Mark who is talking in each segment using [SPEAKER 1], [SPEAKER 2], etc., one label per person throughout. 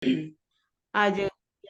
[SPEAKER 1] आज ये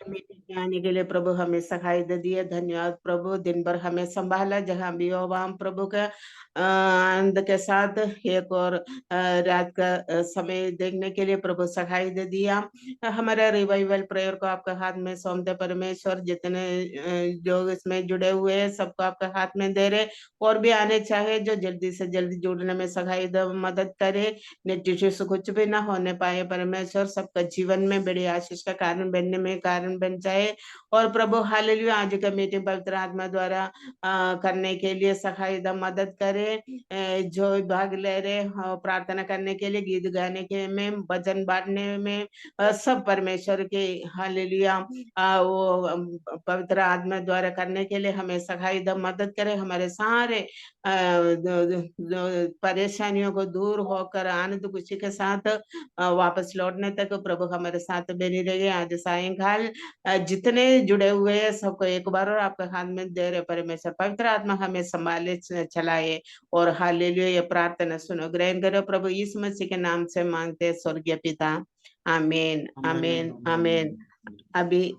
[SPEAKER 1] मीटिंग में आने के लिए प्रभु हमें सहाय दे दिए। धन्यवाद प्रभु, दिन भर हमें संभाला, जहाँ भी हो वहाँ प्रभु का आनंद के साथ एक और रात का समय देखने के लिए प्रभु सहाय दे दिया। हमारा रिवाइवल प्रेयर को आपके हाथ में सौंपते परमेश्वर। जितने जो इसमें जुड़े हुए हैं सबको आपके हाथ में दे रहे, और भी आने चाहे जो जल्दी से जल्दी जुड़ने में सहाय मदद करे। नित्य से कुछ भी ना होने पाए परमेश्वर, सबका जीवन में बड़ी आशीष का कारण बनने में कारण बन जाए। और प्रभु हालेलुया, आज का मीटिंग पवित्र आत्मा द्वारा करने के लिए सहायता मदद करे। जो भाग ले रहे प्रार्थना करने के लिए, गीत गाने के में, वचन बांटने में, सब परमेश्वर के हालेलुया वो पवित्र आत्मा द्वारा करने के लिए हमें सहायता मदद करे। हमारे सारे परेशानियों को दूर होकर आनंद खुशी के साथ वापस लौटने तक प्रभु हमारे साथ बनी रहिए। आज सायंकाल जितने जुड़े हुए हैं सबको एक बार और आपके हाथ में दे रहे परमेश्वर, पवित्र आत्मा हमें संभाले चलाए। और हालेलुया, ये प्रार्थना सुनो, ग्रहण करो प्रभु यीशु मसीह के नाम से मांगते हैं स्वर्गीय पिता, आमीन आमीन आमीन। अभी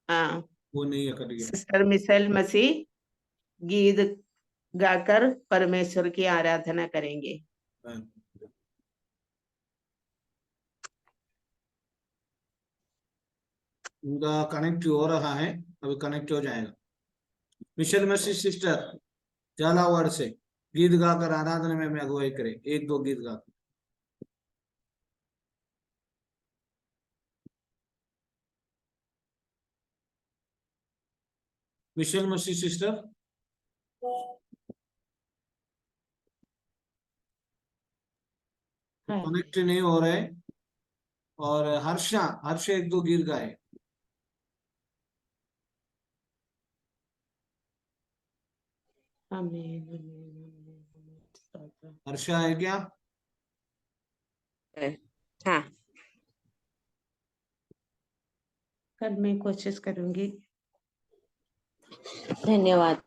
[SPEAKER 2] वो नहीं है,
[SPEAKER 1] सिस्टर मिशेल मसीह गीत गाकर परमेश्वर की आराधना करेंगे।
[SPEAKER 2] उनका कनेक्ट हो रहा है, अभी कनेक्ट हो जाएगा। मिशेल मसीह सिस्टर झालावाड़ से गीत गाकर आराधना में अगुवाई करें, एक दो गीत गाकर। मिशेल मसीह सिस्टर कनेक्ट नहीं हो रहे। और हर्षा एक दो गीत गाए। हर्षा है क्या?
[SPEAKER 1] हाँ, कल मैं कोशिश करूंगी।
[SPEAKER 3] धन्यवाद।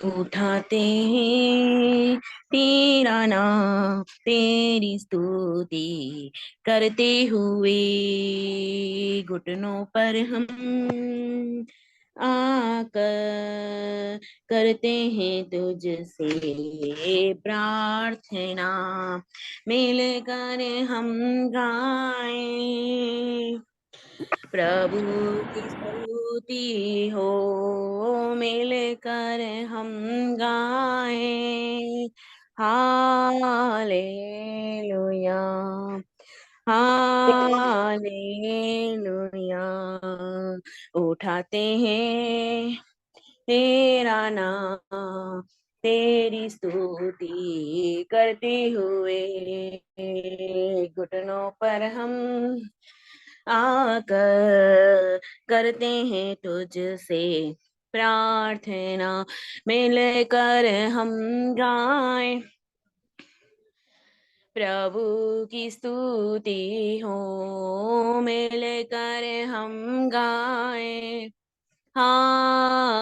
[SPEAKER 3] उठाते हैं तेरा नाम, तेरी स्तुति करते हुए, घुटनों पर हम आकर करते हैं तुझसे प्रार्थना, मिलकर हम गाएं प्रभु की स्तुति हो, मिलकर हम गाएं हालेलुया हालेलुया। उठाते हैं तेरा नाम, तेरी स्तुति करते हुए, घुटनों पर हम आकर करते हैं तुझसे प्रार्थना, मिलकर हम गाएं प्रभु की स्तुति हो, मिलकर हम गाएं हालेलुया।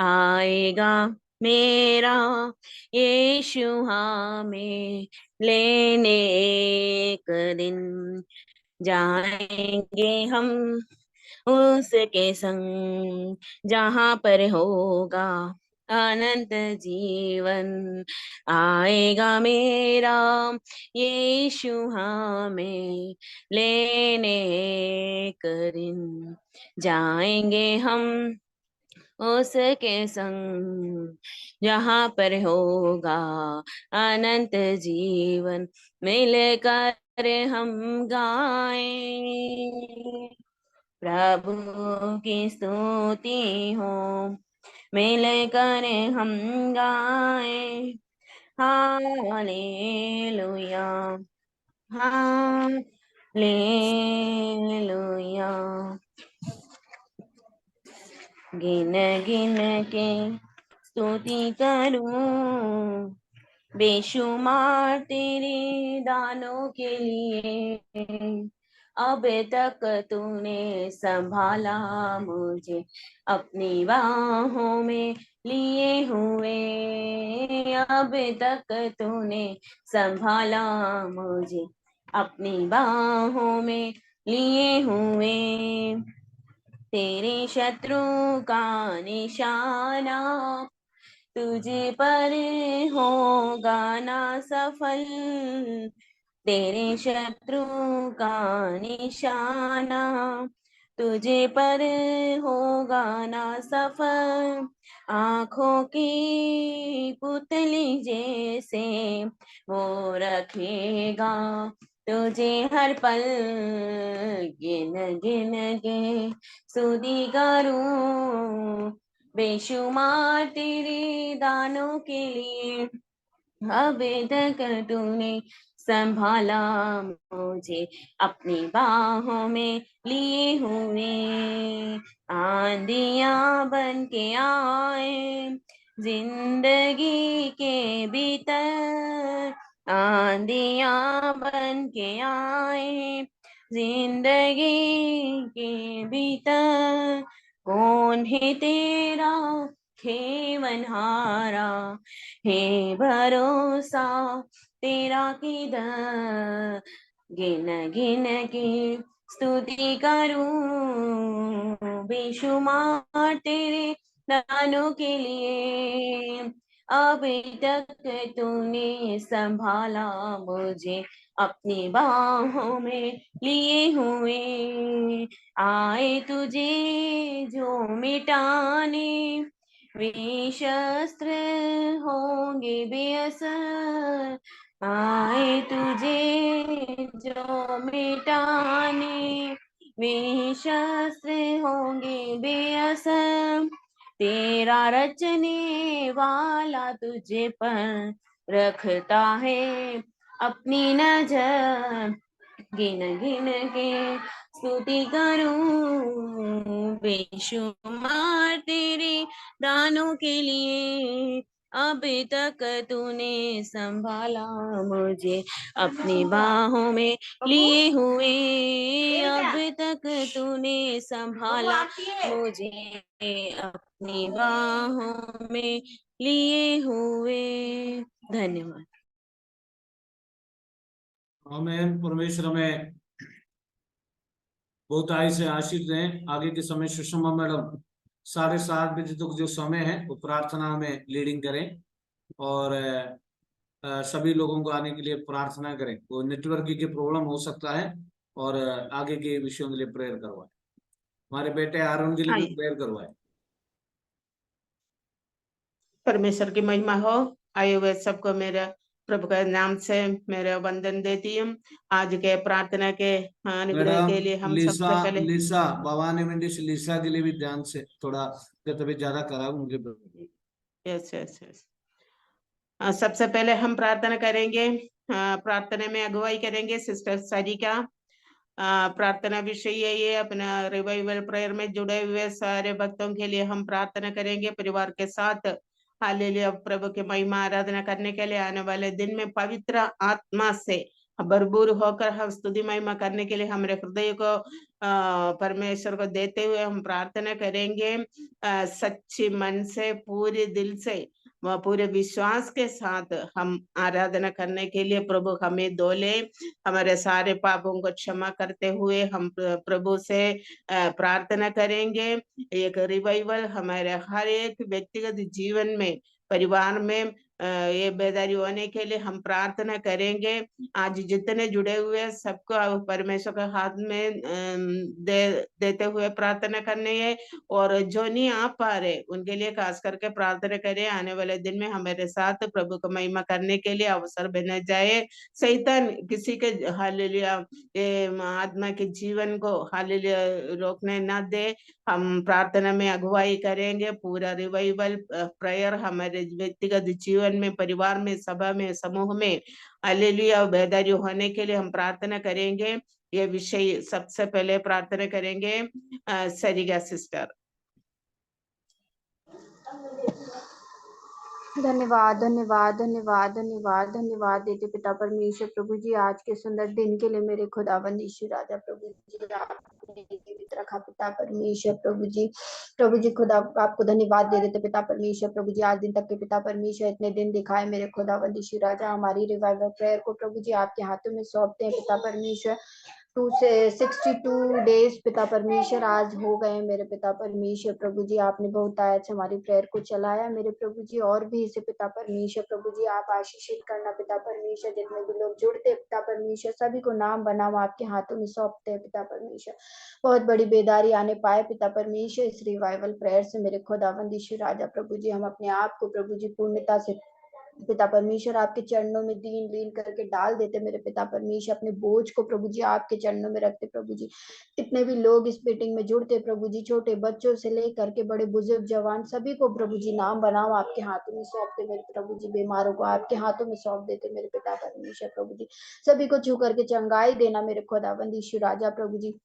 [SPEAKER 3] आएगा मेरा यीशु हमें लेने एक दिन, जाएंगे हम उसके संग, जहाँ पर होगा अनंत जीवन। आएगा मेरा यीशु हमें लेने एक दिन, जाएंगे हम उसके संग, जहाँ पर होगा अनंत जीवन। मिलकर हम गाएं प्रभु की स्तुति हो, मिलकर हम गाएं हालेलुया हालेलुया। गिन गिन के स्तुति करूं, बेशुमार तेरे दानों के लिए। अब तक तूने संभाला मुझे, अपनी बाहों में लिए हुए। अब तक तूने संभाला मुझे, अपनी बाहों में लिए हुए, तेरे शत्रु का निशाना तुझे पर होगा ना सफल, तेरे शत्रु का निशाना तुझे पर होगा ना सफल। आंखों की पुतली जैसे वो रखेगा तुझे हर पल, गिन गिन के स्तुति करूं बेशुमार तेरे दानों के लिए। अभी तक तूने संभाला मुझे अपनी बाहों में लिए हुए, आंधियां बन के आए जिंदगी के भीतर, आंधियां बन के आए जिंदगी के भीतर, कौन है तेरा खेवनहारा, हे भरोसा तेरा किधर, गिन गिन के स्तुति करूं बेशुमार तेरे दानों के लिए। अभी तक तूने संभाला मुझे अपनी बाहों में लिए हुए, आए तुझे जो मिटाने वे शस्त्र होंगे बेअसर, आए तुझे जो मिटाने वे शस्त्र होंगे बेअसर, तेरा रचने वाला तुझे पर रखता है अपनी नजर, गिन गिन के स्तुति करूं बेशुमार तेरे दानों के लिए। अभी तक तूने संभाला मुझे अपनी बाहों में लिए हुए, अभी तक तूने संभाला मुझे अपनी बाहों में लिए हुए। धन्यवाद।
[SPEAKER 2] आमीन। परमेश्वर हमें बहुत आय से आशीष दें। आगे के समय सुषमा मैडम 7:30 बजे तक जो समय है वो प्रार्थना में लीडिंग करें और सभी लोगों को आने के लिए प्रार्थना करें। वो नेटवर्क की प्रॉब्लम हो सकता है और आगे के विषयों के लिए प्रेयर करवाएं। हमारे बेटे आरोन के लिए भी प्रेयर करवाएं।
[SPEAKER 1] परमेश्वर की महिमा हो। आए हुए सबको मेरे प्रभु के नाम से मेरे वंदन देती हूँ। आज के प्रार्थना के अनुग्रह के लिए हम सबसे पहले
[SPEAKER 2] लीसा भवानी मंडी से लीसा के लिए भी ध्यान से थोड़ा तभी ज्यादा करा मुझे।
[SPEAKER 1] Yes yes yes. सबसे पहले हम प्रार्थना करेंगे। प्रार्थना में अगुवाई करेंगे सिस्टर सारिका। प्रार्थना विषय यही है, अपना रिवाइवल प्रेयर में जुड़े हुए सारे भक्तों के लिए हम प्रार्थना करेंगे परिवार के साथ। हालेलुया। प्रभु की महिमा आराधना करने के लिए आने वाले दिन में पवित्र आत्मा से भरपूर होकर हम स्तुति महिमा करने के लिए हमारे हृदय को परमेश्वर को देते हुए हम प्रार्थना करेंगे। सच्ची मन से, पूरे दिल से, वह पूरे विश्वास के साथ हम आराधना करने के लिए प्रभु हमें दोले। हमारे सारे पापों को क्षमा करते हुए हम प्रभु से प्रार्थना करेंगे। एक रिवाइवल हमारे हर एक व्यक्तिगत जीवन में, परिवार में ये बेदारी होने के लिए हम प्रार्थना करेंगे। आज जितने जुड़े हुए सबको परमेश्वर के हाथ में देते हुए प्रार्थना करनी है, और जो नहीं आ पा रहे उनके लिए खास करके प्रार्थना करें। आने वाले दिन में हमारे साथ प्रभु को महिमा करने के लिए अवसर बना जाए। शैतान किसी के हालेलुया आत्मा के जीवन को हालेलुया रोकने ना दे। हम प्रार्थना में अगुवाई करेंगे। पूरा रिवाइवल प्रेयर हमारे व्यक्तिगत जीवन में, परिवार में, सभा में, समूह में हालेलुया बेदारी होने के लिए हम प्रार्थना करेंगे। ये विषय सबसे पहले प्रार्थना करेंगे सरिगा सिस्टर।
[SPEAKER 4] धन्यवाद धन्यवाद धन्यवाद धन्यवाद धन्यवाद देते पिता परमेश्वर प्रभु जी आज के सुंदर दिन के लिए मेरे खुदावंद यीशु राजा प्रभु जी आपने जीवित रखा पिता परमेश्वर प्रभु जी खुदा आपको धन्यवाद दे देते पिता परमेश्वर प्रभु जी आज दिन तक के पिता परमेश्वर इतने दिन दिखाए मेरे खुदावंद यीशु राजा हमारी रिवाइवल प्रेयर को प्रभु जी आपके हाथों में सौंपते हैं पिता परमेश्वर 2 से 62 डेज पिता परमेश्वर आज हो गए मेरे पिता परमेश्वर प्रभु जी आपने बहुत अच्छा हमारी प्रेयर को चलाया मेरे प्रभु जी और भी इसे पिता परमेश्वर प्रभु जी आप आशीषित करना पिता परमेश्वर जितने भी लोग जुड़ते पिता परमेश्वर सभी को नाम बनाओ आपके हाथों में सौंपते हैं पिता परमेश्वर बहुत बड़ी बेदारी आने पाए पिता परमेश्वर इस रिवाइवल प्रेयर से मेरे खुदावंद यीशु राजा प्रभु जी हम अपने आप को प्रभु जी पूर्णता से पिता परमेश्वर आपके चरणों में दीन लीन करके डाल देते मेरे पिता परमेश्वर अपने बोझ को प्रभु जी आपके चरणों में रखते प्रभु जी कितने भी लोग इस मीटिंग में जुड़ते प्रभु जी छोटे बच्चों से लेकर के बड़े बुजुर्ग जवान सभी को प्रभु जी नाम बनाओ आपके हाथों में सौंपते मेरे प्रभु जी बीमारों को आपके हाथों में सौंप देते मेरे पिता परमेश्वर प्रभु जी सभी को छू करके चंगाई देना मेरे खुदावंद यीशु राजा प्रभु जी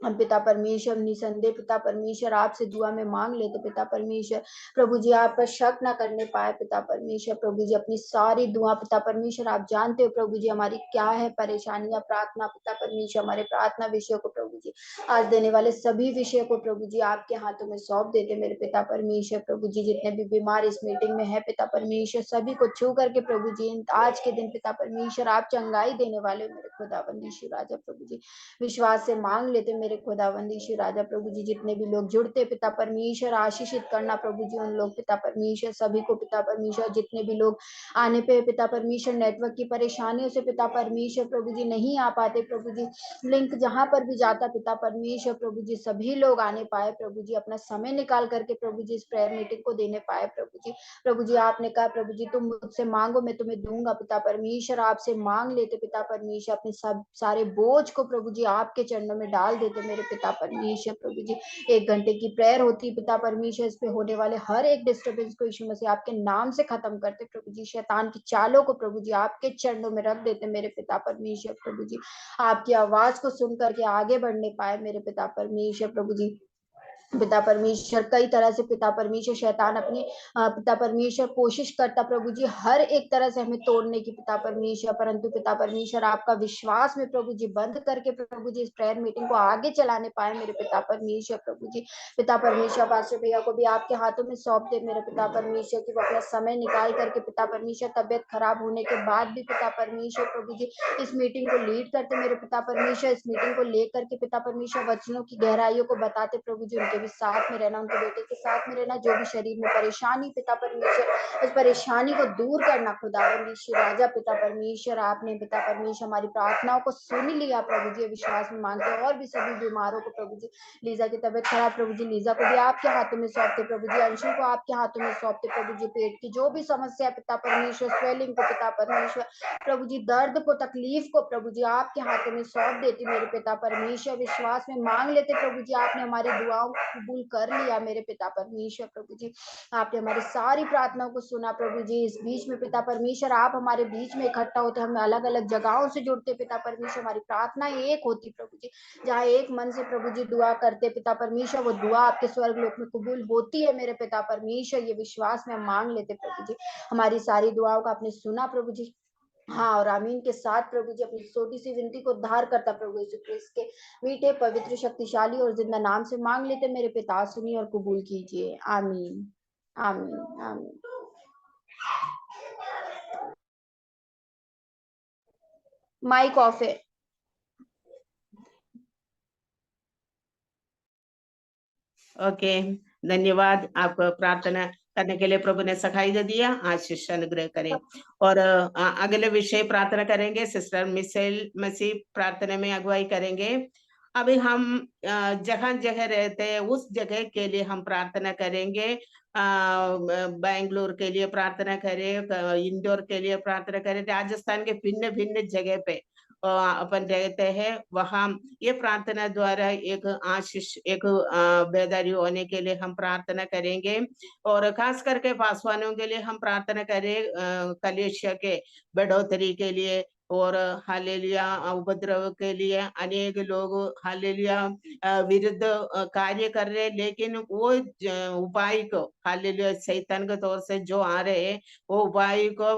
[SPEAKER 4] हम पिता परमेश्वर निसंदेह पिता परमेश्वर आपसे दुआ में मांग लेते पिता परमेश्वर प्रभु जी आप पर शक ना करने पाए पिता परमेश्वर प्रभु जी अपनी सारी दुआ पिता परमेश्वर आप जानते हो प्रभु जी हमारी क्या है परेशानियां प्रार्थना पिता परमेश्वर हमारे प्रार्थना विषयों को प्रभु जी आज देने वाले सभी विषय को प्रभु जी आपके हाथों में सौंप देते मेरे पिता परमेश्वर प्रभु जी जितने भी बीमार इस मीटिंग में है पिता परमेश्वर सभी को छू करके प्रभु जी आज के दिन पिता परमेश्वर आप चंगाई देने वाले मेरे खुदावंद यीशु राजा प्रभु जी विश्वास से मांग लेते मेरे खुदावंद यीशु राजा प्रभु जी जितने भी लोग जुड़ते पिता परमेश्वर आशीषित करना प्रभु जी उन लोग पिता परमेश्वर सभी को पिता परमेश्वर जितने भी लोग आने पे पिता परमेश्वर नेटवर्क की परेशानियों से पिता परमेश्वर प्रभु जी नहीं आ पाते प्रभु जी लिंक जहां पर भी जाता पिता परमेश्वर प्रभु जी सभी लोग आने पाए प्रभु जी अपना समय निकाल करके प्रभु जी इस प्रेयर मीटिंग को देने पाए प्रभु जी आपने कहा प्रभु जी तुम मुझसे मांगो मैं तुम्हें दूंगा पिता परमेश्वर आपसे मांग लेते पिता परमेश्वर अपने सब सारे बोझ को प्रभु जी आपके चरणों में डाल देते मेरे पिता परमेश्वर प्रभु जी 1 घंटे की प्रेयर होती पिता परमेश्वर इस पे होने वाले हर एक डिस्टर्बेंस को यीशु मसीह आपके नाम से खत्म करते प्रभु जी शैतान की चालों को प्रभु जी आपके चरणों में रख देते मेरे पिता परमेश्वर प्रभु जी आपकी आवाज को सुन करके आगे बढ़ने पाए मेरे पिता परमेश्वर प्रभु जी पिता परमेश्वर कई तरह से पिता परमेश्वर शैतान अपनी पिता परमेश्वर कोशिश करता प्रभु जी हर एक तरह से हमें तोड़ने की पिता परमेश्वर परंतु पिता परमेश्वर आपका विश्वास में प्रभु जी बंद करके प्रभु जी इस प्रेयर मीटिंग को आगे चलाने पाए मेरे पिता परमेश्वर प्रभु जी पिता परमेश्वर पास्टर भैया को भी आपके हाथों में सौंप दे मेरे पिता परमेश्वर की वो अपना समय निकाल करके पिता परमेश्वर तबियत खराब होने के बाद भी पिता परमेश्वर प्रभु जी इस मीटिंग को लीड करते मेरे पिता परमेश्वर इस मीटिंग को लेकर के पिता परमेश्वर वचनों की गहराइयों को बताते प्रभु जी उनके भी साथ में रहना उनके बेटे के साथ में रहना जो भी शरीर में परेशानी पिता परमेश्वर उस परेशानी को दूर करना खुदावंद यीशु राजा पिता परमेश्वर आपने पिता परमेश्वर हमारी प्रार्थनाओं को सुन लिया प्रभु जी विश्वास में मांगते और भी सभी बीमारों को प्रभु जी लीजा की तबीयत खराब प्रभु जी लीजा को भी आपके हाथों में सौंपते प्रभु जी अंशु को आपके हाथों में सौंपते प्रभु जी पेट की जो भी समस्या पिता परमेश्वर स्वेलिंग को पिता परमेश्वर प्रभु जी दर्द को तकलीफ को प्रभु जी आपके हाथों में सौंप देती मेरे पिता परमेश्वर विश्वास में मांग लेते प्रभु जी आपने हमारी दुआओं को कबूल कर लिया मेरे पिता परमेश्वर प्रभु जी आपने हमारी सारी प्रार्थनाओं को सुना प्रभु जी इस बीच में पिता परमेश्वर आप हमारे बीच में इकट्ठा होते हम अलग अलग जगहों से जुड़ते पिता परमेश्वर हमारी प्रार्थना एक होती प्रभु जी जहाँ एक मन से प्रभु जी दुआ करते पिता परमेश्वर वो दुआ आपके स्वर्ग लोक में कबूल होती है मेरे पिता परमेश्वर ये विश्वास में हम मांग लेते प्रभु जी हमारी सारी दुआओं का आपने सुना प्रभु जी हाँ और आमीन के साथ प्रभु जी अपनी छोटी सी विनती को उद्धार करता प्रभु यीशु क्रिस्त के मीठे पवित्र शक्तिशाली और जिंदा नाम से मांग लेते मेरे पिता सुनिए और कबूल कीजिए आमीन आमीन आमीन माइक ऑफ है
[SPEAKER 1] ओके धन्यवाद आपको प्रार्थना करने के लिए प्रभु ने सखाई दे दिया आशीष अनुग्रह करें और अगले विषय प्रार्थना करेंगे सिस्टर मिसेल मसीह प्रार्थना में अगुवाई करेंगे अभी हम जहां जगह रहते हैं उस जगह के लिए हम प्रार्थना करेंगे बेंगलुरु के लिए प्रार्थना करें इंदौर के लिए प्रार्थना करें राजस्थान के भिन्न भिन्न जगह पे अपन रहते हैं वहां ये प्रार्थना द्वारा एक आशीष एक बेदारी होने के लिए हम प्रार्थना करेंगे और खास करके पासवानों के लिए हम प्रार्थना करें कलेशिया के बढ़ोतरी के लिए और हालेलुया उपद्रव के लिए अनेक लोग हालेलुया विरुद्ध कार्य कर रहे हैं, लेकिन वो उपाय को हालेलुया शैतान के तौर से जो आ रहे हैं वो उपाय को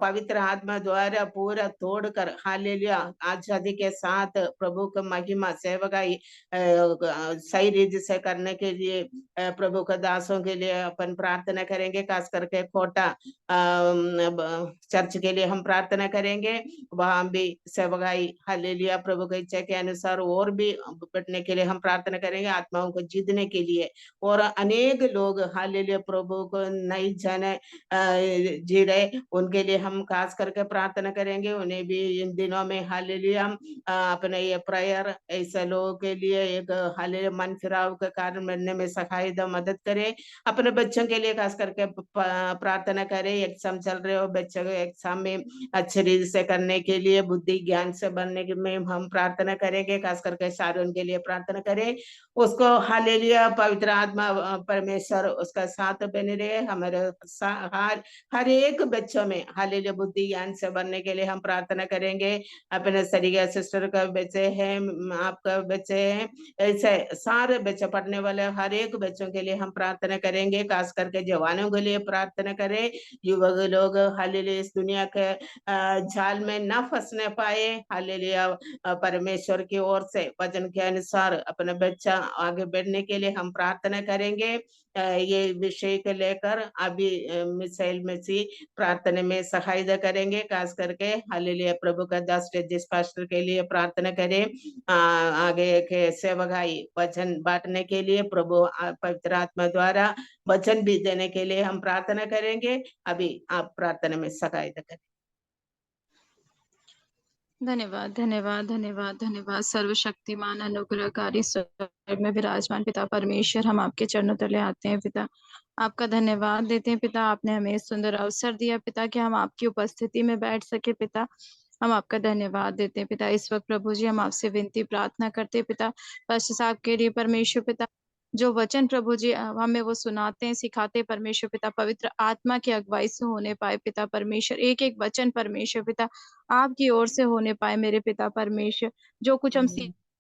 [SPEAKER 1] पवित्र आत्मा द्वारा पूरा तोड़कर हालेलुया आजादी के साथ प्रभु की महिमा सेवकाई सही रीति से करने के लिए प्रभु के दासों के लिए अपन प्रार्थना करेंगे। खास करके कोटा चर्च के लिए हम प्रार्थना करेंगे, वहां भी सेवकाई हालेलुया प्रभु की इच्छा के अनुसार और भी बढ़ने के लिए हम प्रार्थना करेंगे, आत्माओं को जीतने के लिए। और अनेक लोग हालेलुया प्रभु को नहीं जाने जी रहे, उनके लिए हम खास करके प्रार्थना करेंगे। उन्हें भी इन दिनों में हालेलुया अपने ये प्रेयर ऐसे लोगों के लिए एक हालेलुया मन फिराव के कारण बनने में सहायता मदद करे। अपने बच्चों के लिए खास करके प्रार्थना करें। एग्जाम चल रहे हो, बच्चों को एग्जाम में अच्छे रीति से करने के लिए बुद्धि ज्ञान से बनने में हम प्रार्थना करेंगे। खास करके शारोन के लिए प्रार्थना करें, उसको हालेलुया पवित्र आत्मा परमेश्वर उसका साथ बने रहे। हमारे हर एक बच्चों में हालेलुया बुद्धि ज्ञान से बनने के लिए हम प्रार्थना करेंगे। अपने सरिया सिस्टर का बच्चे हैं, आपका बच्चे हैं, ऐसे सारे बच्चे पढ़ने वाले हर एक बच्चों के लिए हम प्रार्थना करेंगे। खास करके जवानों के लिए प्रार्थना करें, युवक लोग हालेलुया इस दुनिया के जाल में न फंसने पाए। हालेलुया परमेश्वर की ओर से वचन के अनुसार अपने बच्चा आगे बढ़ने के लिए हम प्रार्थना करेंगे। ये विषय को लेकर अभी मिसाइल मसीह प्रार्थना में सहायता करेंगे। खास करके हालेलुया प्रभु का दास जिस पास्टर के लिए प्रार्थना करें, आगे के सेवकाई वचन बांटने के लिए प्रभु पवित्र आत्मा द्वारा वचन भी देने के लिए हम प्रार्थना करेंगे। अभी आप प्रार्थना में सहायता करें।
[SPEAKER 5] धन्यवाद धन्यवाद धन्यवाद धन्यवाद। सर्वशक्तिमान अनुग्रहकारी स्वर्ग में विराजमान पिता परमेश्वर, हम आपके चरणों तले आते हैं पिता, आपका धन्यवाद देते हैं पिता। आपने हमें सुंदर अवसर दिया पिता कि हम आपकी उपस्थिति में बैठ सके पिता, हम आपका धन्यवाद देते हैं पिता। इस वक्त प्रभु जी हम आपसे विनती प्रार्थना करते हैं पिता, पास्टर साहब के लिए परमेश्वर पिता, जो वचन प्रभु जी हमें वो सुनाते हैं सिखाते परमेश्वर पिता, पवित्र आत्मा की अगुवाई से होने पाए पिता परमेश्वर। एक एक वचन परमेश्वर पिता आपकी ओर से होने पाए मेरे पिता परमेश्वर। जो कुछ हम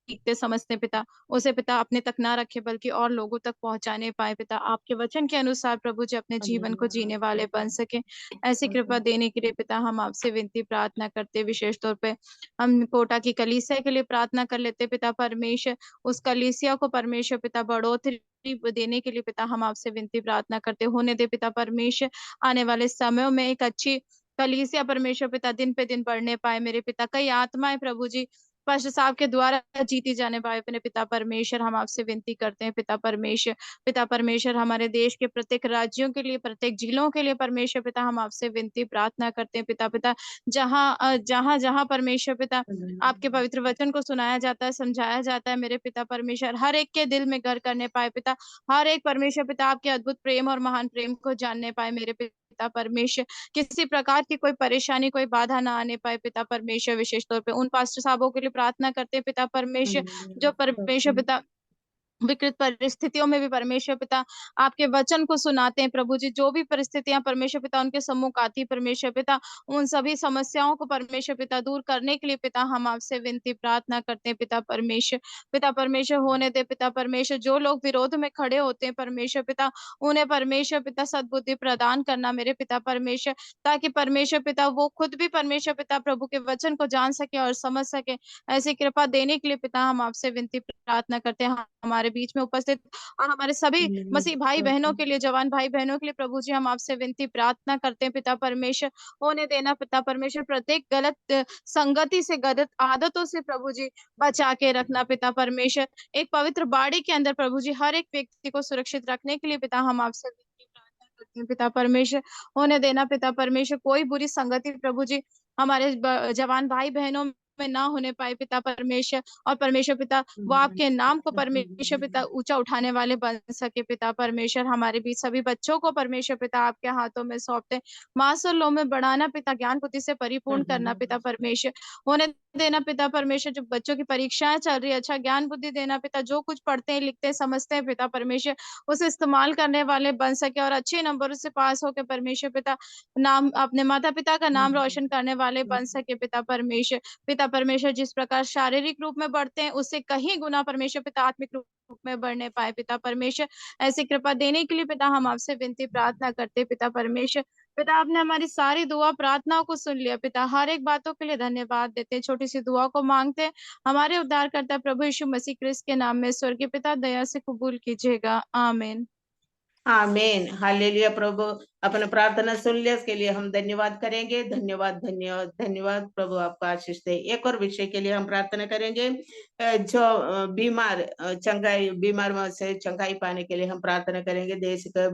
[SPEAKER 5] सीखते समझते पिता, उसे पिता अपने तक ना रखे बल्कि और लोगों तक पहुंचाने पाए पिता। आपके वचन के अनुसार प्रभु जी अपने जीवन को जीने वाले बन सके, ऐसी कृपा देने के लिए पिता हम आपसे विनती प्रार्थना करते। विशेष तौर पे हम कोटा की कलीसिया के लिए प्रार्थना कर लेते पिता परमेश्वर। उस कलीसिया को परमेश्वर पिता बढ़ोतरी देने के लिए पिता हम आपसे विनती प्रार्थना करते। होने दे पिता परमेश्वर, आने वाले समयों में एक अच्छी कलीसिया परमेश्वर पिता दिन पे दिन बढ़ने पाए मेरे पिता। कई आत्माएं प्रभु जी पास्टर साहब के द्वारा जीती जाने पाए अपने पिता परमेश्वर, हम आपसे विनती करते हैं पिता परमेश्वर। पिता परमेश्वर हमारे देश के प्रत्येक राज्यों के लिए, प्रत्येक जिलों के लिए परमेश्वर पिता हम आपसे विनती प्रार्थना करते हैं पिता। पिता जहां जहां परमेश्वर पिता आपके पवित्र वचन को सुनाया जाता है, समझाया जाता है मेरे पिता परमेश्वर, हर एक के दिल में घर करने पाए पिता। हर एक परमेश्वर पिता आपके अद्भुत प्रेम और महान प्रेम को जानने पाए मेरे पिता परमेश्वर। किसी प्रकार की कोई परेशानी, कोई बाधा ना आने पाए पिता परमेश्वर। विशेष तौर पे उन पास्टर साहबों के लिए प्रार्थना करते हैं पिता परमेश्वर, जो परमेश्वर पिता विकृत परिस्थितियों में भी परमेश्वर पिता आपके वचन को सुनाते हैं प्रभु जी। जो भी परिस्थितियां परमेश्वर पिता उनके सम्मुख आती परमेश्वर पिता, उन सभी समस्याओं को परमेश्वर पिता दूर करने के लिए पिता हम आपसे विनती प्रार्थना करते हैं पिता परमेश्वर। पिता परमेश्वर होने दे पिता परमेश्वर, जो लोग विरोध में खड़े होते हैं परमेश्वर पिता, उन्हें परमेश्वर पिता सद्बुद्धि प्रदान करना मेरे पिता परमेश्वर, ताकि परमेश्वर पिता वो खुद भी परमेश्वर पिता प्रभु के वचन को जान सके और समझ सके। ऐसी कृपा देने के लिए पिता हम आपसे विनती प्रार्थना करते हैं। हमारे बीच में उपस्थित और हमारे सभी मसीह भाई बहनों के लिए, जवान भाई बहनों के लिए प्रभु जी हम आपसे विनती प्रार्थना करते हैं पिता परमेश्वर। होने देना पिता परमेश्वर, प्रत्येक गलत संगति से, गलत आदतों से प्रभु जी बचा के रखना पिता परमेश्वर। एक पवित्र बाड़ी के अंदर प्रभु जी हर एक व्यक्ति को सुरक्षित रखने के लिए पिता हम आपसे विनती प्रार्थना करते हैं पिता परमेश्वर। होने देना पिता परमेश्वर, कोई बुरी संगति प्रभु जी हमारे जवान भाई बहनों में ना होने पाए पिता परमेश्वर। और परमेश्वर पिता वो आपके नाम को परमेश्वर पिता ऊंचा उठाने वाले बन सके पिता परमेश्वर। हमारे बीच सभी बच्चों को परमेश्वर पिता आपके हाथों में सौंपते, मासूलों में बढ़ाना पिता, ज्ञान बुद्धि से परिपूर्ण करना पिता परमेश्वर। होने देना पिता परमेश्वर, जो बच्चों की परीक्षाएं चल रही है, अच्छा ज्ञान बुद्धि देना पिता, जो कुछ पढ़ते हैं लिखते हैं समझते हैं पिता परमेश्वर, उसे इस्तेमाल करने वाले बन सके और अच्छे नंबरों से पास होकर परमेश्वर पिता नाम अपने माता पिता का नाम रोशन करने वाले बन सके पिता परमेश्वर। पिता परमेश्वर जिस प्रकार शारीरिक रूप में बढ़ते हैं उससे कहीं गुना परमेश्वर पिता आत्मिक रूप में बढ़ने पाए पिता परमेश्वर। ऐसी कृपा देने के लिए पिता हम आपसे विनती प्रार्थना करते हैं पिता परमेश्वर। पिता आपने हमारी सारी दुआ प्रार्थनाओं को सुन लिया पिता, हर एक बातों के लिए धन्यवाद देते हैं, छोटी सी दुआ को मांगते हैं हमारे उद्धारकर्ता प्रभु यीशु मसीह क्रिस्त के नाम में, स्वर्गीय पिता दया से कबूल कीजिएगा, आमीन।
[SPEAKER 1] आमीन। हालेलुया। प्रभु अपने प्रार्थना सुन लिया, इसके लिए हम धन्यवाद करेंगे। धन्यवाद धन्यवाद धन्यवाद। प्रभु आपका आशीष दे। एक और विषय के लिए हम प्रार्थना करेंगे, जो बीमार चंगाई बीमार से चंगाई पाने के लिए हम प्रार्थना करेंगे। देश के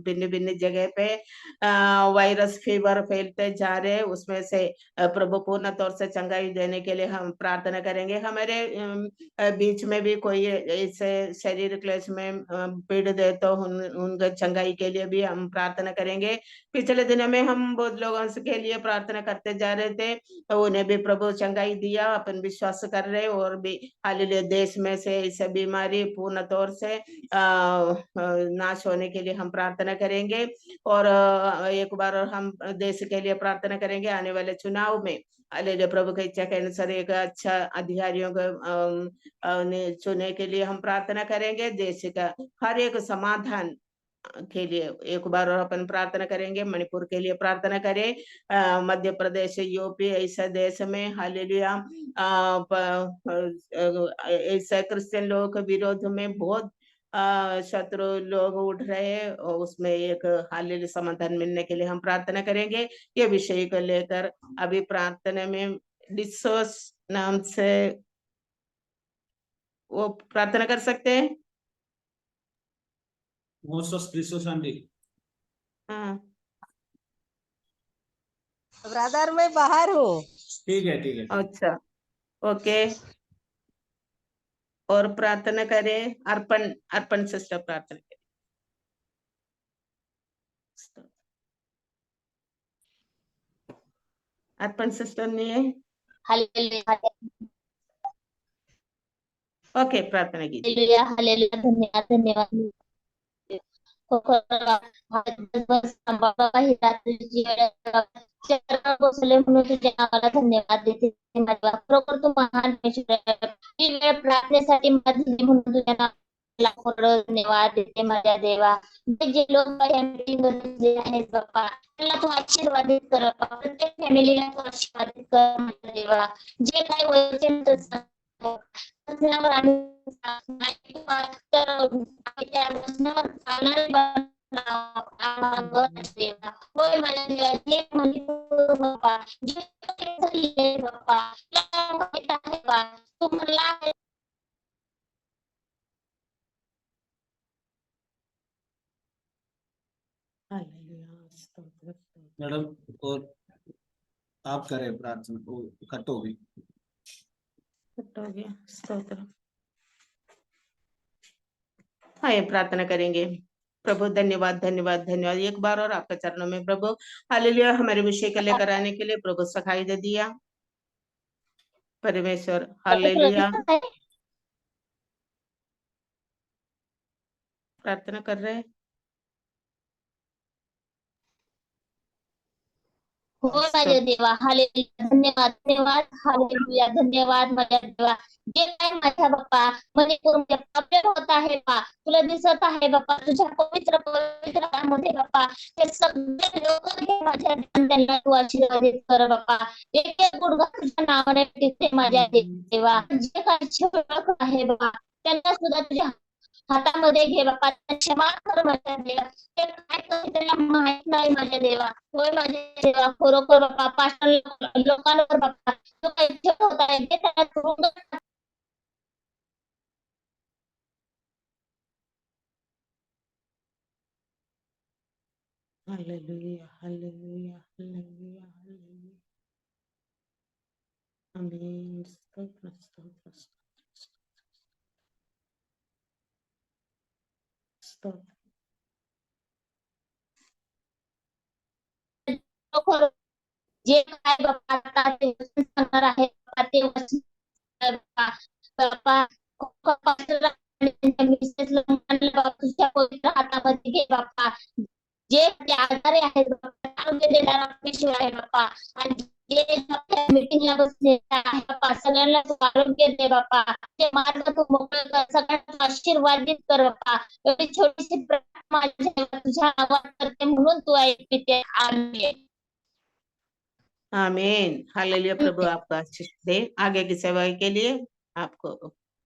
[SPEAKER 1] भिन्न भिन्न जगह पे वायरस फीवर फैलते जा रहे हैं, उसमें से प्रभु पूर्ण तौर से चंगाई देने के लिए हम प्रार्थना करेंगे। हमारे बीच में भी कोई ऐसे शरीर क्लेश में पीड़ित है तो उनके चंगाई के लिए भी हम प्रार्थना करेंगे। पिछले दिनों में हम बहुत लोगों के लिए प्रार्थना करते जा रहे थे, तो उन्हें भी प्रभु चंगाई दिया, अपन विश्वास कर रहे। और भी हालेलुया, देश में से ऐसे बीमारी पूर्ण तौर से नाश होने के लिए हम प्रार्थना करेंगे। और एक बार और हम देश के लिए प्रार्थना करेंगे, आने वाले चुनाव में हालेलुया प्रभु की इच्छा के अनुसार एक अच्छा अधिकारियों को चुने के लिए हम प्रार्थना करेंगे। देश का हर एक समाधान के लिए एक बार और अपन प्रार्थना करेंगे। मणिपुर के लिए प्रार्थना करें, मध्य प्रदेश यूपी ऐसा देश में हालेलुया ऐसा क्रिश्चियन लोग के विरोध में बहुत शत्रु लोग उठ रहे हैं, और उसमें एक हालेलुया समाधान मिलने के लिए हम प्रार्थना करेंगे। ये विषय को लेकर अभी प्रार्थना में डिसोस नाम से वो प्रार्थना कर सकते हैं।
[SPEAKER 2] मोसस क्रिसोस आंटी।
[SPEAKER 1] हाँ
[SPEAKER 6] ब्रदर मैं बाहर हूँ।
[SPEAKER 2] ठीक है ठीक है।
[SPEAKER 1] अच्छा ओके। और प्रार्थना करें, अर्पण अर्पण सिस्टर प्रार्थना करें। अर्पण सिस्टर नहीं है,
[SPEAKER 3] हालेलुया
[SPEAKER 1] ओके प्रार्थना कीजिए।
[SPEAKER 3] हालेलुया हालेलुया, धन्यवाद धन्यवाद। म्हणून तुझ्या नावाला धन्यवाद देते माझ्या खरोखर तू महान प्रार्थनेसाठी म्हणून तुझ्या नावाला धन्यवाद देते माझ्या देवा। जे लोक या मीटिंग मध्ये आहेत बाप्पा, त्यांना तू आशीर्वादित कर, प्रत्येक फॅमिलीला तू आशीर्वादित कर माझ्या देवा। जे काही वचन होय माझ्या देवा, जे बाप्पा जे बाप्पा तू मला
[SPEAKER 1] हालेलुया स्तोत्र स्तोत्र।
[SPEAKER 2] मैडम और आप करें प्रार्थना, वो कट हो गई।
[SPEAKER 1] कट हो गया स्तोत्र। हाँ ये प्रार्थना करेंगे। प्रभु धन्यवाद धन्यवाद धन्यवाद एक बार और आपके चरणों में प्रभु हालेलुया। हमारे विषय को लेकर आने के लिए प्रभु सखाई दे दिया परमेश्वर। हालेलुया प्रार्थना कर रहे हैं।
[SPEAKER 3] हो माझ्या देवा, हालेलुया धन्यवाद धन्यवाद हालेलुया धन्यवाद माझ्या देवा। जे काय माझ्या बाप्पा मणिपूरमध्ये प्रॉब्लेम होत आहे बा, तुला दिसत आहे बाप्पा, तुझ्या पवित्र पवित्र नामामध्ये बाप्पा ते सगळे लोक हे माझ्या त्यांना तू आशीर्वादित कर बाप्पा। एक एक गुडघा तुझ्या नावाने टिकते माझ्या देवा। जे काही छोट आहे बाप्पा त्यांना सुद्धा तुझ्या हातामध्ये घे बाप्पा, क्षमा कर माझ्या देवा। ते काय करते त्याला माहित नाही माझ्या देवा। होय माझ्या देवा, खरोखर बाप्पा पाषाण लोकांवर बाप्पा जो काही ठेवत होता आहे ते त्याला तुरुंगात
[SPEAKER 1] हालेलुया हालेलुया हालेलुया हालेलुया। आमीन स्तोत्र स्तोत्र स्तोत्र।
[SPEAKER 3] खरोखर जे काय बाप्पा आता ते सांगणार आहे बाप्पा, ते बाप्पा तुझ्या पवित्र हातामध्ये घे बाप्पा. जे आजारी आहेत बाप्पा, आरोग्य देणारा परमेश्वर आहे बाप्पा. आणि जे मीटिंगला बसले आहे बाप्पा, सगळ्यांना तू आरोग्य दे बाप्पा. ते मार्ग तू मोकळे कर, सगळ्यांना आशीर्वादित कर बाप्पा. एवढी छोटीशी प्रार्थना माझ्या तुझ्या नावात करते म्हणून तू ऐकते. आमेन.
[SPEAKER 1] आमीन। हालेलुया। प्रभु आपको आशीष दे। आगे की सेवा के लिए आपको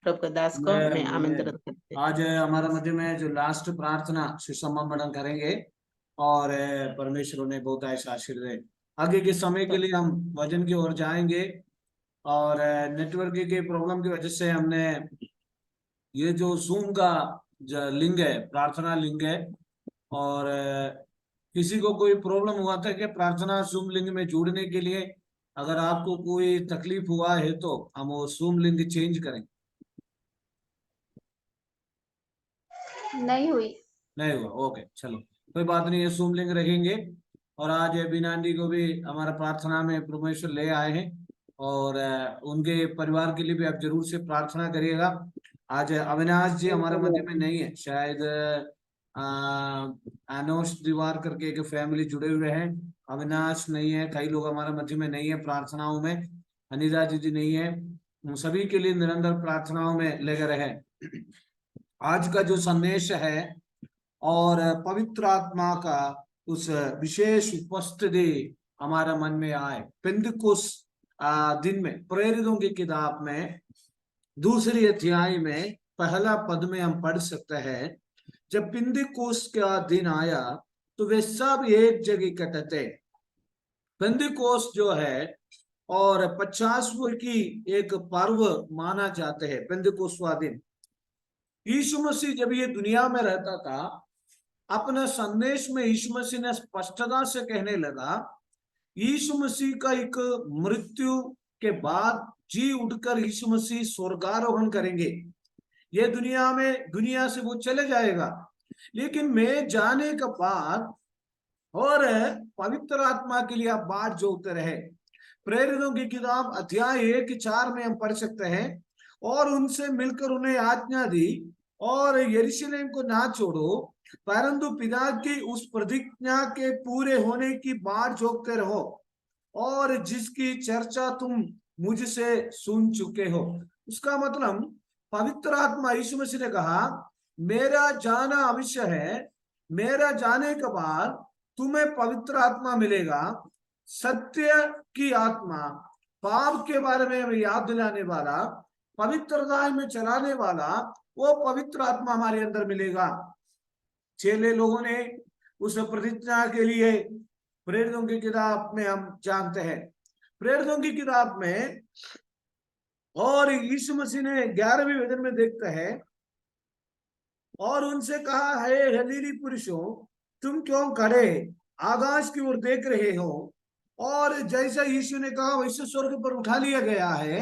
[SPEAKER 1] प्रभु के दास को मैं आमंत्रित करती हूँ।
[SPEAKER 2] आज हमारा मध्य में जो लास्ट प्रार्थना सुषमा मैडम करेंगे और परमेश्वर उन्हें बहुत ऐसा आशीर्वाद दे। आगे के समय के लिए हम वचन की ओर जाएंगे और नेटवर्क के प्रॉब्लम की वजह से हमने ये जो जूम का लिंक है, प्रार्थना लिंक है, और किसी को कोई प्रॉब्लम हुआ था कि प्रार्थना जूम लिंक में जुड़ने के लिए, अगर आपको कोई तकलीफ हुआ है तो हम वो जूम लिंक चेंज करें।
[SPEAKER 4] नहीं हुई।
[SPEAKER 2] नहीं हुआ, ओके, चलो कोई बात नहीं, ये जूम लिंक रखेंगे। और आज बीना आंटी को भी हमारा प्रार्थना में परमेश्वर ले आए हैं, और उनके परिवार के लिए भी आप जरूर से प्रार्थना करिएगा। आज अविनाश जी हमारे मध्य में नहीं है, शायद अनोश दीवार करके एक फैमिली जुड़े हुए हैं। अविनाश नहीं है, कई लोग हमारे मध्य में नहीं है प्रार्थनाओं में। अनिता जी नहीं है, उन सभी के लिए निरंतर प्रार्थनाओं में लगे रहे। आज का जो संदेश है और पवित्र आत्मा का उस विशेष उपस्थिति हमारा मन में आए। पेंतिकोस्त दिन में प्रेरितों की किताब में दूसरी अध्याय में पहला पद में हम पढ़ सकते हैं, जब पेंतिकोस्त का दिन आया तो वे सब एक जगह इकट्ठे। पेंतिकोस्त जो है और 50वें की एक पर्व माना जाता है पेंतिकोस्तवा दिन। यीशु मसीह जब ये दुनिया में रहता था, अपने संदेश में यीशु मसीह ने स्पष्टता से कहने लगा, यीशु मसीह का एक मृत्यु के बाद जी उठकर यीशु मसीह स्वर्गारोहण करेंगे। ये दुनिया से वो चले जाएगा, लेकिन मैं जाने के बाद और पवित्र आत्मा के लिए आप बाट जोते रहे। प्रेरितों की किताब अध्याय 1:4 में हम पढ़ सकते हैं, और उनसे मिलकर उन्हें आज्ञा दी और यरूशलेम को ना छोड़ो, परंतु पिता की उस प्रतिज्ञा के पूरे होने की बाट जोते रहो, और जिसकी चर्चा तुम मुझसे सुन चुके हो। उसका मतलब पवित्र आत्मा, यीशु मसीह ने कहा मेरा जाना अवश्य है, मेरा जाने के बाद तुम्हें पवित्र आत्मा मिलेगा, सत्य की आत्मा, पाप के बारे में याद दिलाने वाला, पवित्रता में चलाने वाला, वो पवित्र आत्मा हमारे अंदर मिलेगा। चेले लोगों ने उस प्रतिज्ञा के लिए प्रेरितों की किताब में हम जानते हैं, प्रेरितों की किताब में, और यीशु मसीह ने 11वें वचन में देखते हैं, और उनसे कहा है गलीली पुरुषों, तुम क्यों खड़े आकाश की ओर देख रहे हो। और जैसा यीशु ने कहा वैसे स्वर्ग पर उठा लिया गया है।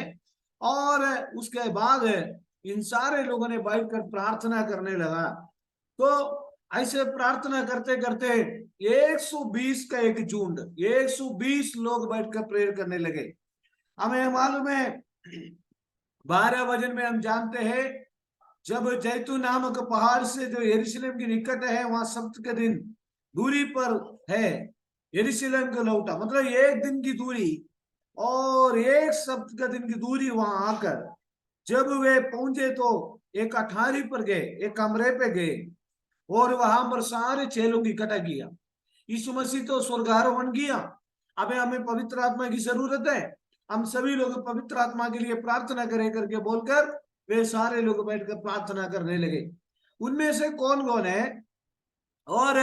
[SPEAKER 2] और उसके बाद इन सारे लोगों ने बैठकर प्रार्थना करने लगा। तो ऐसे प्रार्थना करते करते 120 का एक झुंड, 120 लोग बैठकर प्रेयर करने लगे। हमें मालूम है 12 वचन में हम जानते हैं, जब जैतून नामक पहाड़ से जो यरूशलेम के निकट है, वहां सप्त के दिन दूरी पर है यरूशलेम का लौटा, मतलब एक दिन की दूरी, और एक सप्त के दिन की दूरी। वहां आकर जब वे पहुंचे तो एक अठारी पर गए, एक कमरे पे गए, और वहां पर सारे चेलों की इकट्ठा किया। यीशु मसीह तो स्वर्गारोहण किया, अब हमें पवित्र आत्मा की जरूरत है, हम सभी लोग पवित्र आत्मा के लिए प्रार्थना करें करके बोलकर वे सारे लोग बैठकर प्रार्थना करने लगे। उनमें से कौन कौन है? और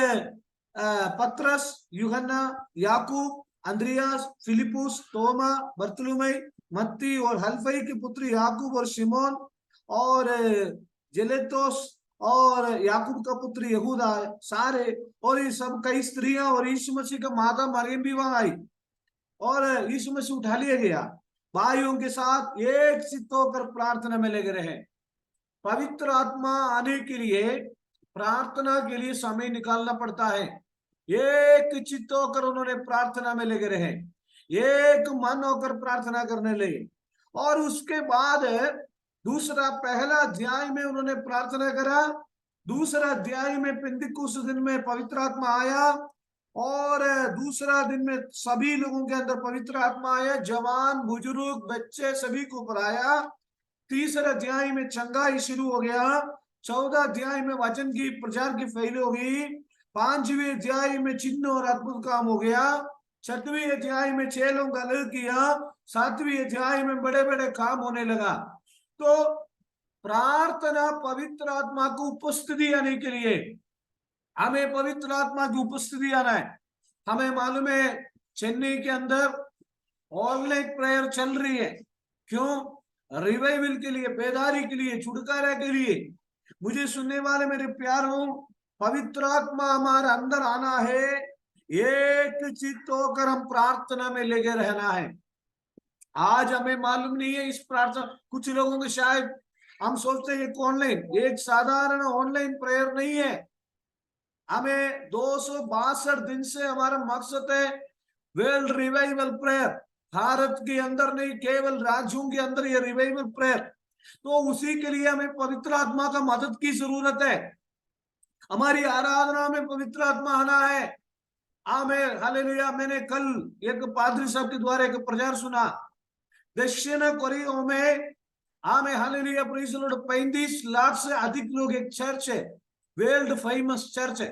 [SPEAKER 2] पत्रस, यूहन्ना, याकूब, अंद्रियास, फिलिपुस, तोमा, बर्तुलमै, मत्ती और हल्फई के पुत्र याकूब और शिमोन और जेलेतोस और याकूब का पुत्र यहूदा, सारे, और ये सब कई स्त्रियां, और यीशु मसीह का माता मरियम भी वहां आई, और यीशु मसीह उठा लिया गया। भाइयों के साथ एक चित्त होकर प्रार्थना में लगे रहे। पवित्र आत्मा आने के लिए प्रार्थना के लिए समय निकालना पड़ता है। एक चित्त होकर उन्होंने प्रार्थना में लगे रहे, एक मन होकर प्रार्थना करने लगे, और उसके बाद दूसरा पहला अध्याय में उन्होंने प्रार्थना करा, दूसरा अध्याय में पेंतिकुस्त दिन में पवित्र आत्मा आया, और दूसरा दिन में सभी लोगों के अंदर पवित्र आत्मा आया, जवान बुजुर्ग बच्चे सभी को ऊपर आया। तीसरे अध्याय में चंगाई शुरू हो गया, 14 अध्याय में वचन की प्रचार की फैली हो गई, 5वें अध्याय में चिन्ह और अद्भुत काम हो गया, 6वें अध्याय में चेलों का अलग किया, 7वें अध्याय में बड़े बड़े काम होने लगा। तो प्रार्थना पवित्र आत्मा को उपस्थिति आने के लिए, हमें पवित्र आत्मा की उपस्थिति आना है। हमें मालूम है चेन्नई के अंदर ऑनलाइन प्रेयर चल रही है, क्यों? रिवाइवल के लिए, बेदारी के लिए, छुटकारा के लिए। मुझे सुनने वाले मेरे प्यारों, पवित्र आत्मा हमारे अंदर आना है, एक चित्त होकर हम प्रार्थना में लगे रहना है। आज हमें मालूम नहीं है इस प्रार्थना, कुछ लोगों के शायद हम सोचते हैं कि ऑनलाइन, एक साधारण ऑनलाइन प्रेयर नहीं है। हमें 262 दिन से हमारा मकसद है वर्ल्ड रिवाइवल प्रेयर, भारत के अंदर नहीं केवल राज्यों के अंदर ये रिवाइवल प्रेयर। तो उसी के लिए हमें पवित्र आत्मा का मदद की जरूरत है। हमारी आराधना में पवित्र आत्मा आना है। आमेन, हालेलुया। मैंने कल एक पादरी साहब के द्वारा एक प्रचार सुना, दक्षिण कोरिया में, amen, hallelujah, praise the Lord, 35 lakh से अधिक लोग, एक चर्च है, वर्ल्ड फेमस चर्च है।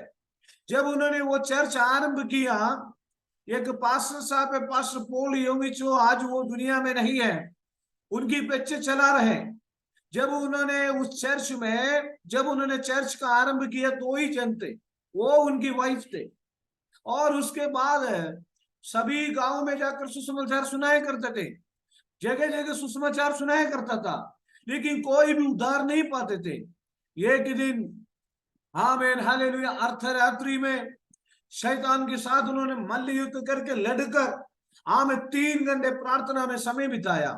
[SPEAKER 2] जब उन्होंने वो चर्च आरंभ किया, एक पास्टर साहब है, पास्टर पॉल योंगिच, आज वो दुनिया में नहीं है, उनकी बच्चे चला रहे। जब उन्होंने उस चर्च में, जब उन्होंने चर्च का आरंभ किया, 2 ही जन थे, वो उनकी वाइफ थे। और उसके बाद सभी गांव में जाकर सुसमाचार सुनाया करते थे, जगह जगह सुसमाचार सुनाया करता था, लेकिन कोई भी उद्धार नहीं पाते थे। एक दिन, आमीन, हालेलुया, अर्धरात्रि में शैतान के साथ उन्होंने मल्ल युद्ध करके लड़कर आमीन 3 घंटे प्रार्थना में समय बिताया।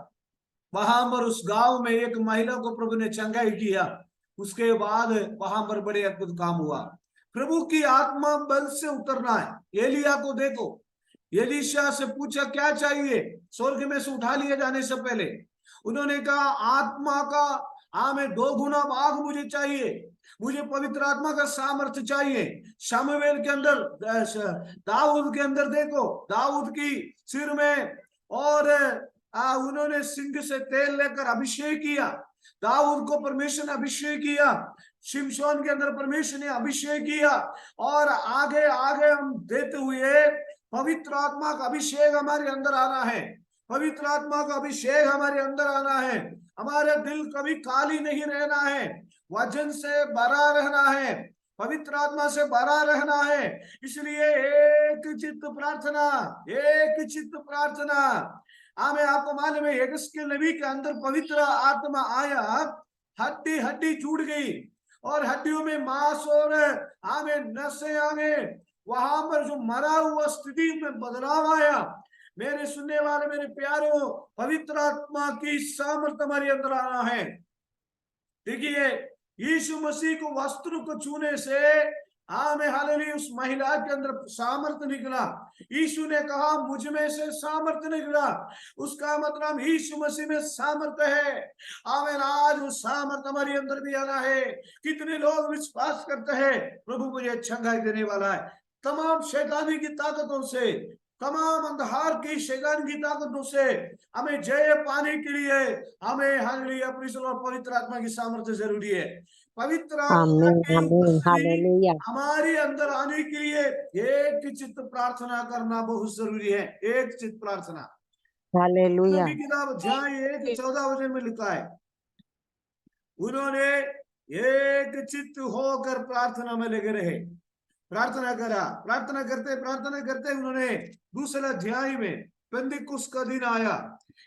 [SPEAKER 2] वहां पर उस गांव में एक महिला को प्रभु ने चंगाई किया। उसके बाद वहां पर बड़े अद्भुत काम हुआ। प्रभु की आत्मा बल से उतरना है। एलिया को देखो, एलीशा से पूछा क्या चाहिए, स्वर्ग में से उठा लिए जाने से पहले उन्होंने कहा आत्मा का आमें 2 गुना भाग मुझे चाहिए, मुझे पवित्र आत्मा का सामर्थ्य चाहिए। शमूएल के अंदर, दाऊद के अंदर देखो, दाऊद की सिर में और उन्होंने सिंह से तेल लेकर अभिषेक किया, दाऊद को परमेश्वर ने अभिषेक किया। शिमशोन के अंदर परमेश्वर ने अभिषेक किया। और आगे आगे हम देते हुए पवित्र आत्मा का अभिषेक हमारे अंदर आना है, पवित्र आत्मा का अभिषेक हमारे अंदर आना है। हमारे दिल कभी खाली नहीं रहना है, वचन से भरा रहना है, पवित्र आत्मा से भरा रहना है। इसलिए एक चित्त प्रार्थना, एक चित्त प्रार्थना। हमें आपको मालूम है यगस्केल नबी के अंदर पवित्र आत्मा आया, हड्डी हड्डी टूट गई और हड्डियों में मांस और हमें नसें आ गए। वहां पर जो मरा हुआ स्थिति में बदलाव आया। मेरे सुनने वाले मेरे प्यारों, पवित्र आत्मा की सामर्थ्य हमारे अंदर आना है। देखिए यीशु मसीह को वस्त्र को छूने से आमें हालेलुया उस महिला के अंदर सामर्थ्य निकला। यीशु ने कहा मुझ में से सामर्थ्य निकला, उसका मतलब यीशु मसीह में सामर्थ्य है। आमें, आज वो सामर्थ्य हमारे अंदर भी आना है। कितने लोग विश्वास करते हैं प्रभु मुझे चंगाई देने वाला है। तमाम शैतानी की ताकतों से, तमाम अंधकार की शैतान की ताकतों से हमें जय पाने के लिए हमें हालेलुया पवित्र आत्मा की सामर्थ्य जरूरी है। पवित्र आत्मा की उपस्थिति हमारे अंदर आने के लिए एक चित्त प्रार्थना करना बहुत जरूरी है। एक चित्त प्रार्थना। हालेलुया। किताब अध्याय 1:14 वचन में लिखा है, उन्होंने एक चित्त होकर प्रार्थना में लगे रहे, प्रार्थना करा। प्रार्थना करते उन्होंने दूसरे अध्याय में पेंतिकुस्त का दिन आया,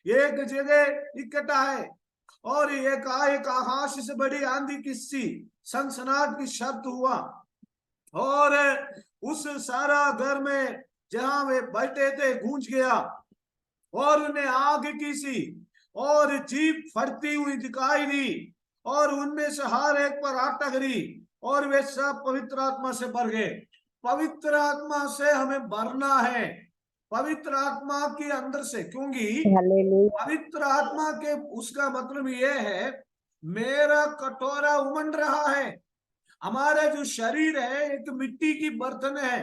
[SPEAKER 2] एक जगह इकट्ठा है और एक आकाश से बड़ी आंधी की सी सनसनाहट की शब्द हुआ और उस सारा घर में जहां वे बैठे थे गूंज गया और उन्हें आग की सी और जीभ फटती हुई दिखाई दी और उनमें से हर एक पर आग टकरी और वे सब पवित्र आत्मा से भर गए। पवित्र आत्मा से हमें भरना है। पवित्र आत्मा के अंदर से, क्योंकि
[SPEAKER 6] हालेलुया
[SPEAKER 2] पवित्र आत्मा के उसका मतलब ये है मेरा कटोरा उमड़ रहा है। हमारा जो शरीर है एक मिट्टी की बर्तन है,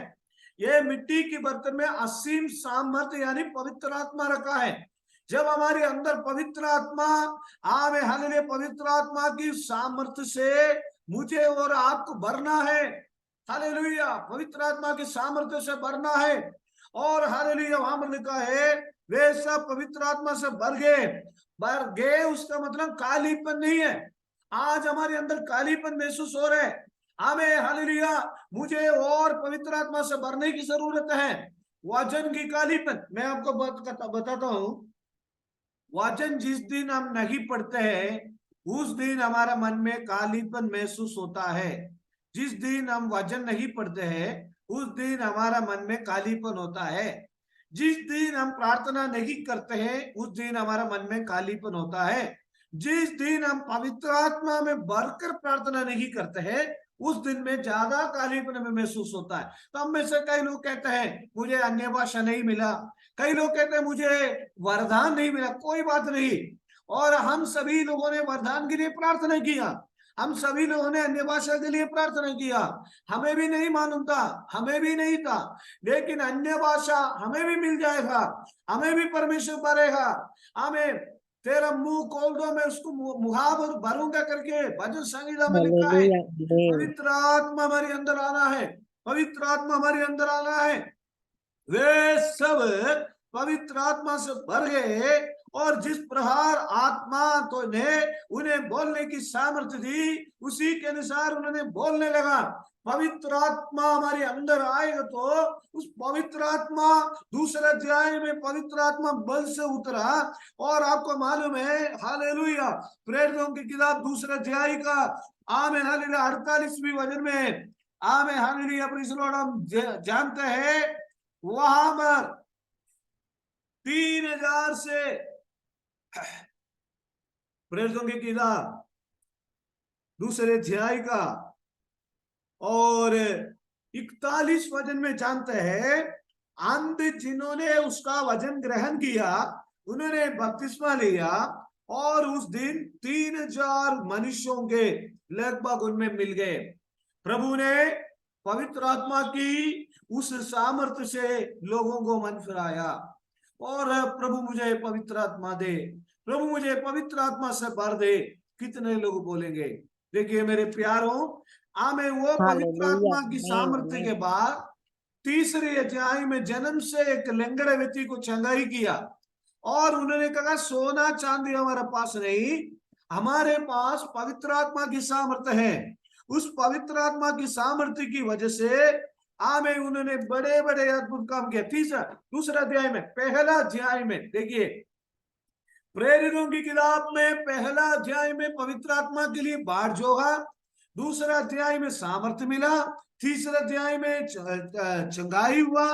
[SPEAKER 2] ये मिट्टी की बर्तन में असीम सामर्थ्य यानी पवित्र आत्मा रखा है। जब हमारे अंदर पवित्र आत्मा आवे, हालेलुया, पवित्र आत्मा की सामर्थ्य से मुझे और आपको भरना है। हालेलुया, पवित्र आत्मा की सामर्थ्य से भरना है। और हालेलुया, वहां पर लिखा है वे सब पवित्र आत्मा से भर गए। उसका मतलब कालीपन नहीं है। आज हमारे अंदर कालीपन महसूस हो रहा है, हमें हालेलुया मुझे और पवित्र आत्मा से भरने की जरूरत है। वचन की कालीपन मैं आपको बताता हूं। वचन जिस दिन हम नहीं पढ़ते हैं उस दिन हमारा मन में कालीपन महसूस होता है। जिस दिन हम वचन नहीं पढ़ते हैं उस दिन हमारा मन में कालीपन होता है। जिस दिन हम प्रार्थना नहीं करते हैं उस दिन हमारा मन में कालीपन होता है। जिस दिन हम पवित्र आत्मा में भरकर प्रार्थना नहीं करते हैं उस दिन में ज्यादा कालीपन में महसूस होता है। तो हम में से कई लोग कहते हैं मुझे अन्य भाषा नहीं मिला, कई लोग कहते हैं मुझे वरदान नहीं मिला। कोई बात नहीं, और हम सभी लोगों ने वरदान के लिए प्रार्थना किया, हम सभी लोगों ने अन्य भाषा के लिए प्रार्थना किया। हमें भी नहीं मालूम था, हमें भी नहीं था, लेकिन अन्य भाषा हमें भी मिल जाएगा, हमें भी परमेश्वर भरेगा। हमें तेरा मुंह खोल दो मैं उसको मुहावर भरूंगा करके भजन संगीता में लिखा है।
[SPEAKER 6] हालेलुया आमीन
[SPEAKER 2] पवित्र आत्मा हमारे अंदर आना है, पवित्र आत्मा हमारे अंदर आना है। वे सब पवित्र आत्मा से भर गए और जिस प्रकार आत्मा तो ने उन्हें बोलने की सामर्थ्य दी उसी के अनुसार उन्होंने बोलने लगा। पवित्र आत्मा हमारे अंदर आएगा तो उस पवित्र आत्मा, दूसरे अध्याय में पवित्र आत्मा बल से उतरा। और आपको मालूम है हालेलुया, प्रेरितों की किताब दूसरे अध्याय का आमेन हालेलुया 48वीं वचन में amen hallelujah praise the Lord, हम जानते हैं वहां पर 3000 से प्रेरितों की किताब दूसरे अध्याय का और 41 वचन में जानते हैं अंध जिन्होंने उसका वचन ग्रहण किया उन्होंने बपतिस्मा लिया और उस दिन 3000 मनुष्यों के लगभग उनमें मिल गए। प्रभु ने पवित्र आत्मा की उस सामर्थ्य से लोगों को मन फिराया। और प्रभु मुझे पवित्र आत्मा दे, प्रभु मुझे पवित्र आत्मा से भर दे, कितने लोग बोलेंगे। देखिए मेरे प्यारों, आमे वो पवित्र
[SPEAKER 6] हालेलुया
[SPEAKER 2] आत्मा की सामर्थ्य के बाद तीसरे अध्याय में जन्म से एक लंगड़े व्यक्ति को चंगाई किया और उन्होंने कहा सोना चांदी हमारे पास नहीं, हमारे पास पवित्र आत्मा की सामर्थ्य है। उस पवित्र आत्मा की सामर्थ्य की वजह से आमे उन्होंने बड़े बड़े अद्भुत काम किए। दूसरा अध्याय में, पहला अध्याय में देखिए प्रेरितों की किताब में पहला अध्याय में पवित्र आत्मा के लिए बाढ़ जोगा, दूसरा अध्याय में सामर्थ्य मिला, तीसरा अध्याय में चंगाई हुआ,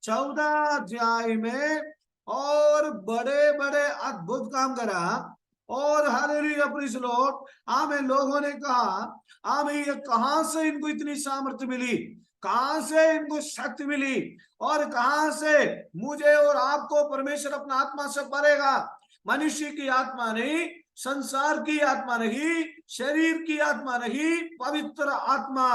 [SPEAKER 2] 14 अध्याय में और बड़े बड़े अद्भुत काम करा। और हालेलुया प्रेज़ द लॉर्ड, आमेन। लोगों ने कहा आमेन ये कहां से इनको इतनी सामर्थ्य मिली, कहां से इनको शक्ति मिली और कहां से मुझे और आपको परमेश्वर अपना आत्मा से भरेगा। मनुष्य की आत्मा नहीं, संसार की आत्मा नहीं, शरीर की आत्मा नहीं, पवित्र आत्मा।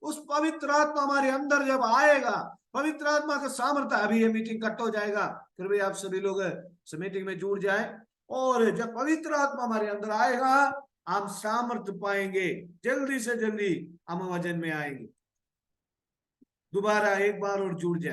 [SPEAKER 2] उस पवित्र आत्मा हमारे अंदर जब आएगा, पवित्र आत्मा का सामर्थ्य, अभी ये मीटिंग कट हो जाएगा, फिर भी आप सभी लोग इस मीटिंग में जुड़ जाए। और जब पवित्र आत्मा हमारे अंदर आएगा हम सामर्थ्य पाएंगे, जल्दी से जल्दी हम वचन में आएंगे। दोबारा एक बार और जुड़ जाए।